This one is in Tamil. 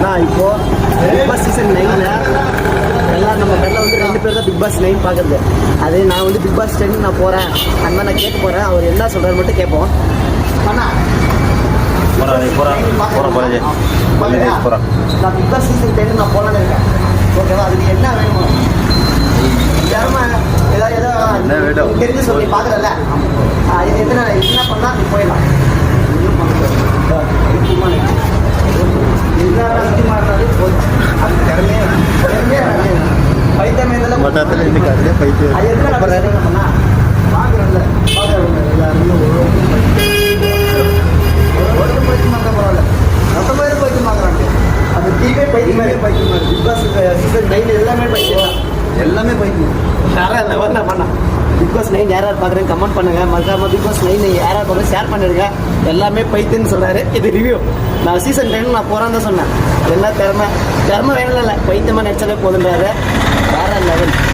ஆனால் இப்போது பிக் பாஸ் சீசன் 9ல் எல்லாம் நம்ம பேரில் வந்து 2 பேர் தான் பிக் பாஸ் 9 பார்க்குறது. அதே நான் வந்து பிக் பாஸ் 10 நான் போகிறேன், அந்த மாதிரி நான் கேட்க போகிறேன். அவர் என்ன சொல்கிறாரு மட்டும் கேட்போம். நான் பிக் பாஸ் சீசன் 10 நான் போகலான்னு இருக்கேன். ஓகேவா? அதுக்கு என்ன வேணுமோ ஏதாவது தெரிஞ்சு சொல்லி பார்க்குறல என்ன பண்ணால் அது போயிடலாம். எல்லாமே பைத்தியம். பிக் பாஸ் 9 யாராவது பார்க்குறேன் கமெண்ட் பண்ணுங்கள். மறக்காம பிக் பாஸ் 9 யாராவது பார்க்குறேன் ஷேர் பண்ணிடுங்க. எல்லாமே பைத்தியன்னு சொல்கிறாரு. இது ரிவ்யூ. நான் சீசன் 10 நான் போகிறேன்னு தான் சொன்னேன். என்ன திறமை வேணும் இல்லை, பைத்தியமாக நினச்சாலே போதுன்றாரு. வேற லெவல்.